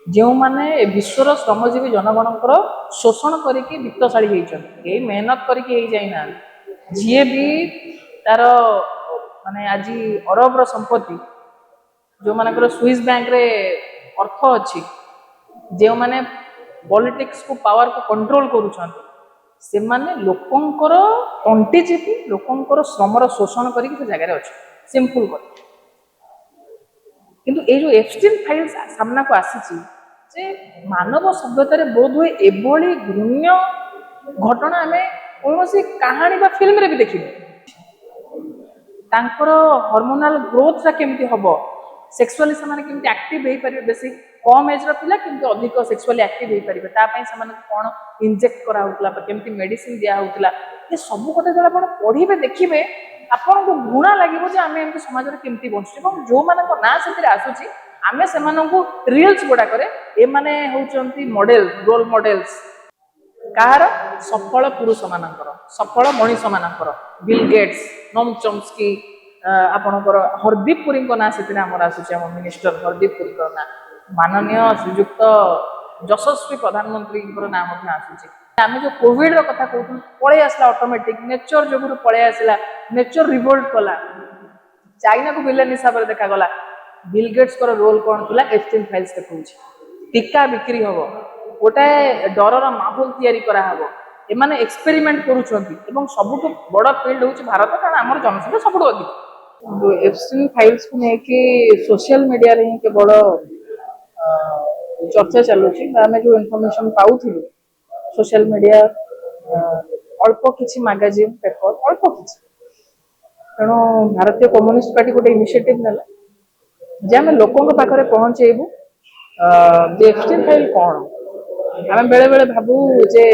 जो माने विश्वर श्रमजीवी जनगणकर शोषण करके वित्तशाली होती मेहनत करके जाइना जी भी तार माने आज अरबर संपत्ति जो मानकर स्विस बैंक रे अर्थ अच्छी जो माने पॉलिटिक्स को पावर को कंट्रोल करुछंती से माने लोकंकर तंटी चिपी लोकंकर श्रमर शोषण करके से जगह अच्छे सिंपल कर किंतु ये जो एप्स्टीन फाइल्स सामना को आसी जे मानव सभ्यतार बोध हुए एभली घृण्य घटना आम कौन कहानी बा फिल्म रे भी देखिए तांकर हार्मोनाल ग्रोथ केमती हम सेक्सुअली से एक्टिव हो पारे बेसी कम एज पिला किंतु अधिक सेक्सुअली एक्टिव हो पारे तापाई से कौन इंजेक्ट कराउतला केमती मेडिसिन दिया होउतला ये सब कथा जो आप पढ़े देखिए आपन को घृणा लगे आम एम समाज में केमती बचुचे जो मान ना से आसूची आमे से रिल्स गुड़ाक मॉडल रोल मॉडल्स कहार सफल पुरुष मानकर सफल मनीष मानकर बिल गेट्स नोम चॉम्स्की आपणकर हरदीप पुरी ना से आमर आसूचे आम मिनिस्टर हरदीप पुरी ना माननीय श्रीजुक्त यशस्वी प्रधानमंत्री नाम आसूचे आम जो कोविड कथा कहूँ पलि आसला ऑटोमेटिक नेचर जो पलि आसला नेचर रिवोल्ट कला चाइना को विलेन हिसाब से देखागला बिल गेट्स को रोल कौन था एप्स्टीन फाइल्स देखा टीका बिक्री हम गोटे डरर माहौल तैयारी कराहब एमाने एक्सपेरिमेंट करुँच सबुठ बड़ फिल्ड हूँ भारत कारण आम जनसंख्या सबुठ अधिक एप्स्टीन फाइल्स को लेकिन सोशल मीडिया रे केवल चर्चा चलुची आम जो इनफॉरमेशन पाऊलु सोशल मीडिया अल्प किसी मैगजीन पेपर अल्प किसी तेणु भारतीय कम्युनिस्ट पार्टी गोटे इनिशिएटिव नेला जे आम लोकों पाखे पहुँचेबू एप्स्टीन फाइल कौन आम बेले बेले भाबू जे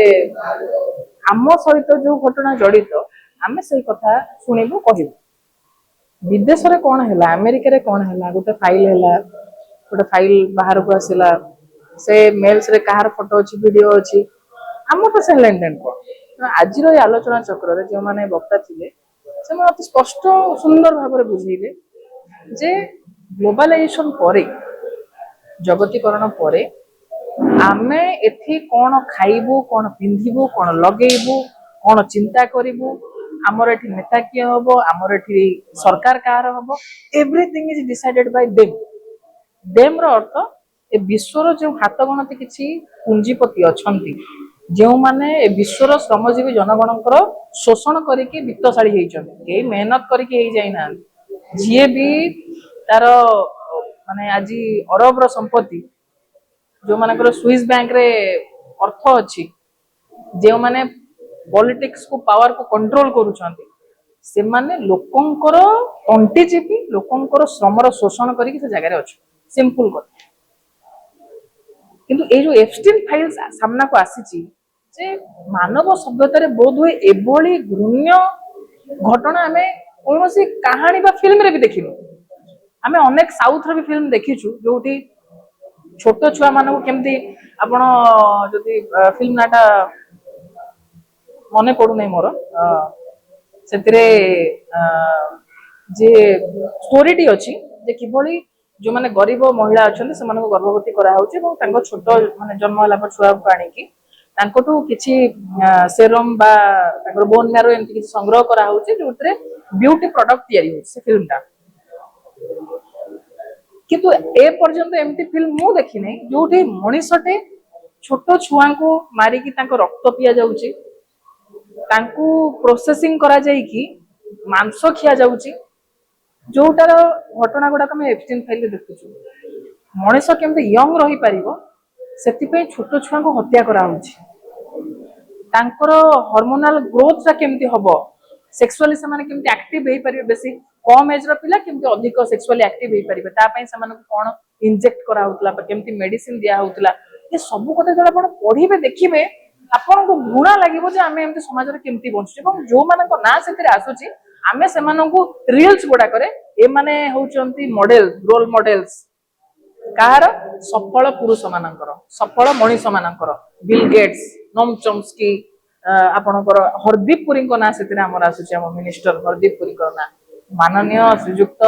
आम सहित जो घटना जड़ित आम से कथा शुणु कहू विदेश में कौन है अमेरिका कौन है गोटे फाइल है गोटे फाइल बाहर को आसला से मेल्स रे कहार फोटो अच्छी वीडियो अच्छी आम तो से लेन देन कौन आज आलोचना चक्र जो मैंने वक्ता थे से अति स्पष्ट सुंदर भाव में बुझेले जे ग्लोबलाइजेशन पर जगतीकरण पर आमे एथि कौन खाइबू कौन पिंधिबू कौन लगेबू कौन चिंता करिबू आमर एठी नेता किए हम आमर एठी सरकार कहार हम everything is decided by them रो अर्थ ए विश्वर जो हाथ गणति किछि पूंजीपति अछंती जो माने विश्वर श्रमजीवी जनगणकर शोषण करके वित्तशाली होती मेहनत करके जाइना जी भी तार माने आज अरबर संपत्ति जो मानकर स्विस बैंक रे अर्थ अच्छी जो माने पॉलिटिक्स को पावर को कंट्रोल करुछंती से माने लोकंकर तंटी चिपी लोकंकर श्रमर शोषण करके से जगह अच्छे सिंपल कर किंतु ये जो एप्स्टीन फाइल्स सामना को आसी जे मानव सभ्यतार बोध हुए एभली घृण्य घटना आम कौन कहानी बा फिल्म रे भी देखिनु आम अनेक साउथ रे भी फिल्म देखीचु जो छोट छुआ मानू केमती आपण जदि फिल्म नाटा मन पड़ू नहीं मोर से जे स्टोरीटी अच्छी जे किभली जो माने गरीब महिला अच्छा से गर्भवती कराऊँ छोट माने जन्म है छुआ को आनिकी किसी सेरम बा बोन मैरो एमती किसी संग्रह कराऊँ जो ब्यूटी प्रोडक्ट या फिल्म टा किंतु ए पर्यंत एमती फिल्म मु देखी नहीं जो मनीषटे छोट छुआ को मारिकी रक्त पिया जाउची तांकू प्रोसेसिंग करा जाइकी मांस खिया जाउची जोटार घटना गुड़ाक एप्स्टीन फाइल देखुचु मनीष केमती यंग रही पारिबो सेतिपई छोट छुआ को हत्या कराउची तांकर हार्मोनाल ग्रोथ केमती हम सेक्सुअली से केमती एक्टिव हो पारे बेसी कम एज पिला केमती अधिक सेक्सुअली एक्टिव हो पारे तापाई से कौन इंजेक्ट कराउतला केमती मेडिसिन दिया होउतला ये सब कथा जो आप पढ़े देखिए आपन को घृणा लगे आम एम समाज में केमती बचुचे जो मान ना से आसूची आम से रिल्स गुड़ाक मॉडल रोल मॉडल्स कहार सफल पुरुष मानकर सफल मनीष मानकर बिल गेट्स नोम चॉम्स्की आपणकर हरदीप पुरी ना से आमर आसूचे आम मिनिस्टर हरदीप पुरी ना माननीय श्रीजुक्त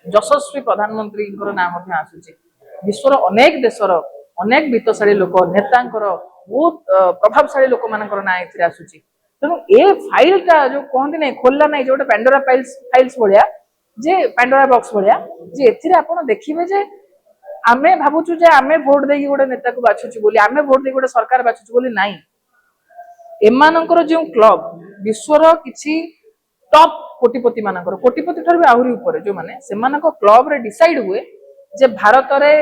यशस्वी प्रधानमंत्री नाम आसूचे विश्वर अनेक देशर अनेक वित्तशाली लोक नेता बहुत प्रभावशाली लोक मानकर ना ए आसूची तेणु ए फाइलटा जो कहते नहीं खोलला नहीं जो पैंडोरा फाइल्स भाया जे पैंडोरा बॉक्स भाया जे एथिरे आपण देखिबे जे आमे भाबुछु जे आमे भोट देकी गोटे नेता को बाछुछु बोली आमे भोट देकी गोटे सरकार बाछुछु बोली नाही एमानकर जो क्लब विश्वर किछि टॉप कोटिपति मानकर कोटिपति ठार भी आहुरी ऊपर जो माने सेमानक क्लब रे डिसाइड हुए जे भारत रे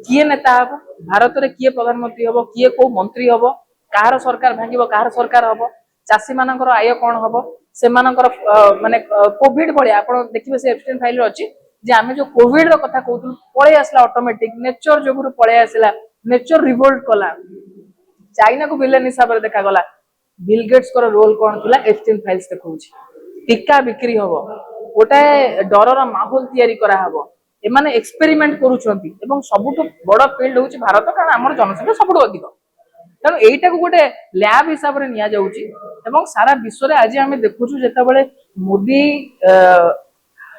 किए नेता हबो भारत रे किए प्रधानमंत्री हबो किए को मंत्री हबो कार सरकार भांगिबो कार सरकार हबो चासी मानकर आय कोन हबो सेमानकर माने कोविड भलिया आपण देखिबे से एब्स्टेन फाइल रे अछि जे आमे जो कोविड रो कथा कहउतु पळे आसला ऑटोमेटिक नेचर जोगुरु पळे आसला नेचर रिवोल्ट कला चाइना को विलेन हिसाब रे देखा गला बिल गेट्स को रोल कोन थिला एब्स्टेन फाइल्स देखौछि टीका बिक्री हबो गोटे डरर माहौल तैयारी करा हबो एमाने एक्सपेरिमेंट करूछंती एवं सबुठ बड़ फील्ड होछि भारत कारण हमर जनसंख्या सबुठ अधिक तेणु एटा को गोटे लैब हिसाब रे निया जाउछि एवं सारा विश्व रे आज आमे देखुछु जेता बेले मोदी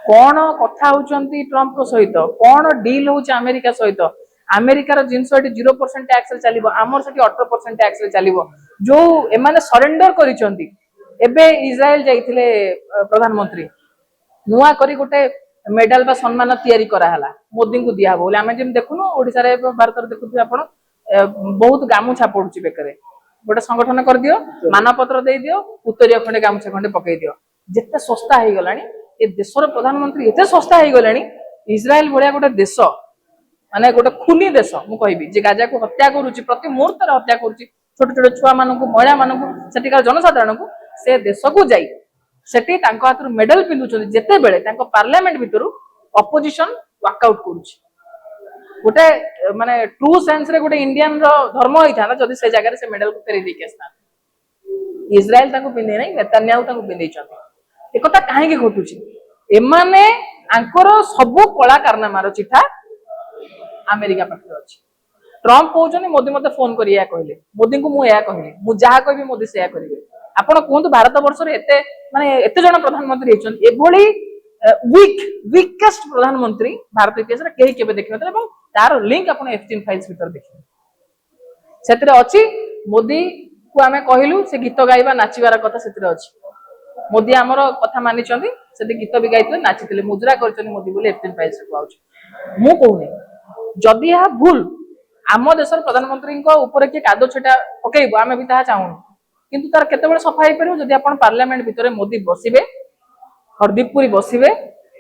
कौन कथा होचंती ट्रम्प को सहित कौन डील होछि अमेरिका सहित अमेरिकार जिनस 0% टैक्स रे चलिबो आमर सठी 18% टैक्स रे चलिबो जो एमाने सरेंडर करिसंती एबे इजराइल जाइथिले प्रधानमंत्री नुआ करी गोटे मेडल बा सम्मान तैयारी करा हला मोदी को दिया बोले आमे जेम देखुनो ओडिसा रे भारत रे देखुथि आपण बहुत गामुछा पडुची बेकरे गोटे संगठन कर दियो मानपत्र दे दियो उत्तरीय खंडे गामुछा खंडे पकई दियो जेते सस्ता हे गलानी ए देशर प्रधानमंत्री एते सस्ता हे गलानी इजराइल भलिया गोटे देश माने गोटे खुनी देश मु कहबी जे गाजा को हत्या करूची प्रति मुहूर्त रे हत्या करूची छोट छोट छुआ मानकु महिला मानकु सेटिकार जनसाधारण को से देश को जाई सेठी तांको हातरु मेडल पिंदुचंदी जेते बेले तांको पार्लियामेंट भितरु अपोजिशन वॉकआउट करूची गोटे माने ट्रू सेंस रे गोटे इंडियन रो धर्म होई था जदी से जगह रे से मेडल को फेरी देके आस्ता इजराइल तांको पिंदे नै नेतान्याहु तांको पिंदै छथि एकता काहे के घटुची एमाने आंकर सब कला कारनामार चिठा अमेरिका पाखरे अछि ट्रम्प कहउछनी मोदी मते फोन करिया कहले मोदी को मु या कहले मु जहा कहबी मोदी से या करिवे आपण कोंतु भारत वर्ष रे एते माने एते जण प्रधानमंत्री हेचन एभली वीकेस्ट प्रधानमंत्री भारत इतिहास रे केही केबे देखिनथले एवं तार लिंक आपण एफटीन फाइल्स भीतर देखिबे सेतरे अछि मोदी को आमे कहिलु से गीत गाइबा नाचिबार कथा सेतरे अछि मोदी हमर कथा मानिचंदी सेते गीत भी गाइतले नाचितले मुजरा करचनी मोदी बोले एफटीन फाइल्स को आउछ मु कहूनी जदी या भूल आम देशर प्रधानमंत्री को ऊपर के कादो छटा पकेइबो आमे भी ताहा चाहू किंतु तार केतेबेले सफा होई परिबो जदी आपण पार्लियामेंट भितरे मोदी बसिबे हरदीपपुरी बसिबे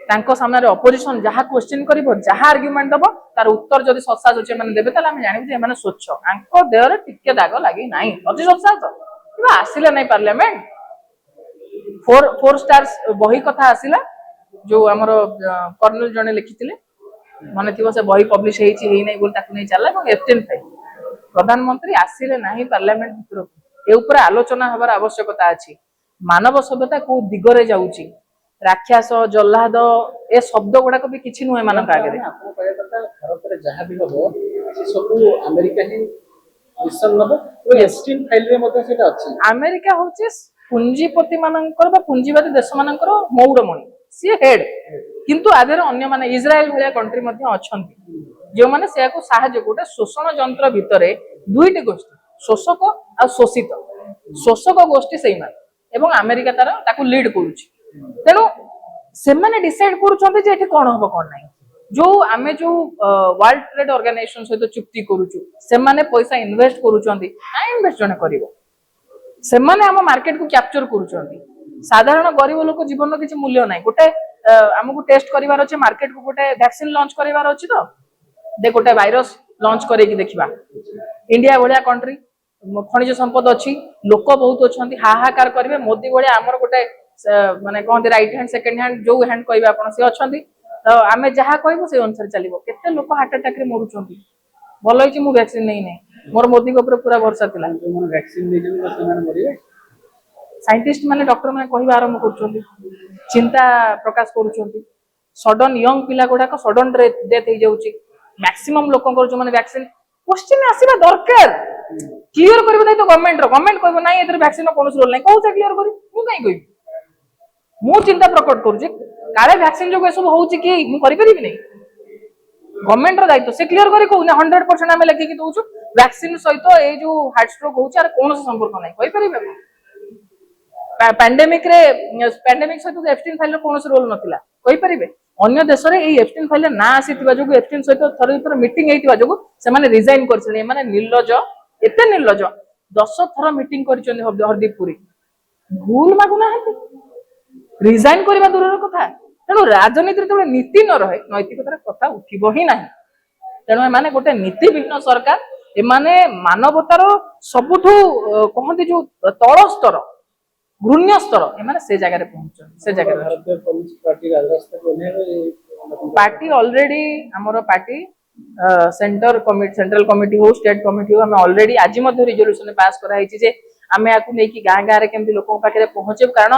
तांको सामने रे अपोजिशन जहा क्वेश्चन करिवो जहा आर्गुमेंट दबो तार उत्तर जदी सच्चा सोचे माने देबे ताले हम जानिबे जे माने स्वच्छ आंको देह रे टिके दाग लागि नाही अति सच्चा तो किबा आसिले नाही पार्लियामेंट फोर स्टार्स बही कथा आसिला जो हमर कर्नल जने लिखितिले माने थिबो से बही पब्लिश हेची हेई नाही बोल ताकु नै चलला এবং एफटीन फाइल प्रधानमंत्री आसिले नाही पार्लियामेंट भितर ए ऊपर आलोचना हबार आवश्यकता अछि मानव सभ्यता को दिगरे जाउची राक्षस जल्लाद ए शब्द गुडा को भी किछि नुहे मानक आगे आपन कहया कथा भारत रे जहा भी हबो से सब अमेरिका ही मिशन नबो ओ एफटीन फाइल रे मते सेटा अछि अमेरिका होची पुंजीपति मानकर बा पुंजीवादी देश मानकर मौडमणि सी हेड किंतु आधर अन्य माने इजराइल भलिया कंट्री मध्ये अछंती जो माने से को सहायता गोटे शोषण यंत्र भितरे दुईटी गोष्ठी शोषक आ शोषक गोष्ठी सेही माने एवं अमेरिका तार ताकू लीड करूची तेनु से माने डिसाइड करूछंती जे एठी कोन होबो कोन नाही जो आमे जो वर्ल्ड ट्रेड ऑर्गेनाइजेशन सहित चुक्ति करूछु से माने पैसा इन्वेस्ट करूछंती आ इन्वेस्ट जने करिवो से माने हम मार्केट को कैप्चर करूछंती साधारण गरीब लोक जीवन रो किछि मूल्य नाही गोटे हमकु टेस्ट करिवार अछि मार्केट को गोटे वैक्सीन लॉन्च करिवार अछि तो दे गोटे वायरस लॉन्च करे कि देखिबा इंडिया भलिया कंट्री खनिज संपद अछि लोक बहुत अछंती हाहाकार करिवे मोदी भलिया हमर गोटे माने कहते राइट हैंड सेकंड हैंड जो हैंड कहबे आपण से अछंती तो आमे जहा कहबो से अनुसार चलिबो केते लोक हार्ट अटैक रे मरुछंती भलो होई मु वैक्सीन नै नै मोर मोदी को ऊपर पूरा भरोसा थिला मोर वैक्सीन नै जन समान मरिवे साइंटिस्ट माने डॉक्टर माने कहबा आरंभ करछंती चिंता प्रकाश करूछंती सडन यंग पिला गोडा को सडन डेथ हे जाउची मैक्सिमम लोकंकर जो माने वैक्सीन क्वेश्चन आसीबा दरकार क्लियर करबो नै तो गवर्नमेंट कहबो नै एतर वैक्सीन कोनो रोल नै कहू से क्लियर करी मु काई कहबी मु चिंता प्रकट करूची काले वैक्सीन जो सब होउची कि मु करि परिबि नै गवर्नमेंट रो दायित्व से क्लियर करी कहू 100% आम लेखिकी दउछु वैक्सीन सहित ए जो हार्ट स्ट्रोक होउछ आर कोन संपर्क नै कहि परिबे पैंडेमिक सहित एप्स्टीन फाइल कौन रोल नथिला कहि परिबे अन्य देश रे एई एप्स्टीन फाइल ना आसीतिबा जोगु एप्स्टीन सहित थर मीटिंग हेतिबा जोगु से माने रिजाइन करछले माने निर्लज एते निर्लज 10 थर मीटिंग करछन हरदीपपुरी भूल मागु ना रिजाइन करबा दूरर कथा तेणु राजनीति रे नीति न रहे नैतिकतार कथा उठिबो ही नाही तेणु एमाने गोटे नीतिविहीन सरकार एमाने मानवतार सबुठु कहंती जो तळ स्तर घृण्य स्तर एमाने से जगह रे पहुंचन से जगह भारतीय कम्युनिस्ट पार्टी राजरास्ता को ओह्लेइबे पार्टी ऑलरेडी हमरो पार्टी सेंट्रल कमिटी हो स्टेट कमिटी हो हमें ऑलरेडी आज मध्य रिजोल्यूशन पास करा हिची जे हमें आकु नै कि गां गां रे केमति लोकन पाखे पहुंचे कारण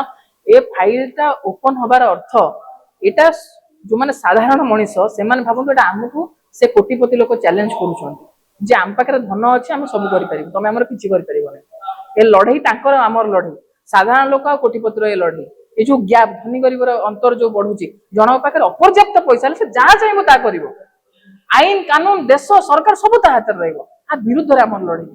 ए फाइलटा ओपन हबार अर्थ एटा जो माने साधारण मनीष से माने भाबंतु एटा हमकु से कोटिपति लोक चैलेंज करूछन जे आम पाखे धन अछि हम सब करि परिबो तमे हमर किछि करि परिबो नै ए लढई तांकर हमर लढई साधारण लोक कोटिपति रो ए लढई ए जो गैप धनी गरीबर अंतर जो बढ़ुची जन पाखे अपर्याप्त पैसा से जहाँ चाहिए ता करिवो आईन कानून देश सरकार सब ता हाथ रहिबो आ विरुद्ध रे हमर लढई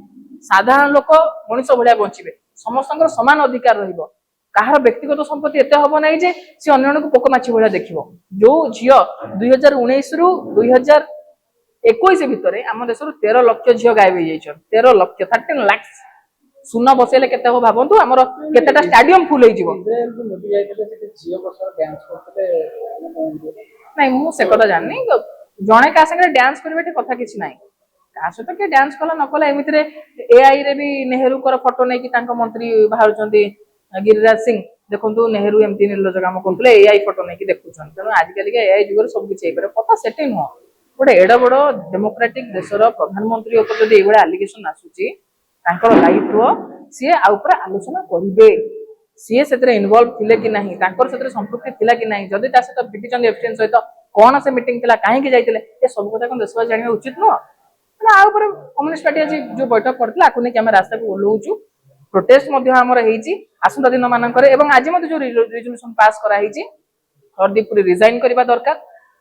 साधारण लोक मनीष भलिया बंचिबे समस्तଙ୍କର समान अधिकार रहिबो काହାର व्यक्तिगत संपत्ति एते हबो नै जे से अन्य को पोक माछी भलिया देखिबो जो झियो 2019 रु 2021 भितरे हम देश रु 13 लाख झियो गायब हो जाइछन 13 लाख 13 लाख सुना बसेले केते हो भाबंतु हमर केतेटा स्टेडियम फुल होई जिवो इजराइल को मोदी जायते से जियो बसर डांस करते नै मु से कथा जाननी जणे का संगे डांस करबे कथा किछि नै का सहित के डांस कला न कला एमिति रे एआई रे भी नेहरू कर फोटो नै कि तांको मंत्री बाहर चंदी गिरिराज सिंह देखंतु नेहरू एमती निर्लज काम करथले एआई फोटो नै कि देखुछन तनो आज काली के एआई जुगर सब किछि हेबरे कथा सेटिंग हो गोटे एडा बड़ डेमोक्रेटिक देशर प्रधानमंत्री ऊपर जदि एबडा एलिगेशन आसुची तांकर दायित्व सी आ ऊपर आलोचना करिवे सी सेतरे इन्वॉल्व थिले कि नाही तांकर सेतरे संपृक्ति थिला कि नाही जदि ता सहित पिटिचन एफटीएन सहित कोन से मीटिंग थिला काहे कि जाइतिले ए सब कथा कोन देशवा जानिबा उचित न ना आ ऊपर कम्युनिस्ट पार्टी आज जो बैठक करथिला आकु नै कि हम रास्ता को ओलोउचु प्रोटेस्ट मध्य हमर हेइची आसंता दिन मानकर एवं आज मध्य जो रिजोल्यूशन पास करा हेइची हरदीपपुरी रिजाइन करबा दरकार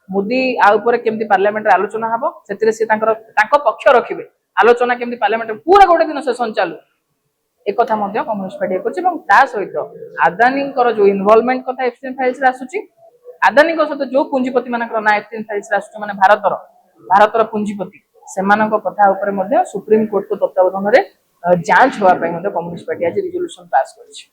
मोदी आ ऊपर केमती पार्लियामेंट रे आलोचना हबो सेतिरे से तांको पक्ष रखिबे आलोचना केमती पार्लियामेंट पूरा गोटे दिन सेशन चालू एक कथा मध्य कम्युनिस्ट पार्टी करछि एवं ता सहित अदानी कर जो इन्वॉल्वमेंट कथा एफटीएन फाइल्स रे आसुची अदानी को सहित जो पूंजीपति मानकर ना एफटीएन फाइल्स रे आसुची माने भारतर पूंजीपति सेमानक कथा ऊपर मध्य सुप्रीम कोर्ट को तत्वावधान रे जांच होवा पई मध्य कम्युनिस्ट पार्टी आज रिजोल्यूशन पास करछि।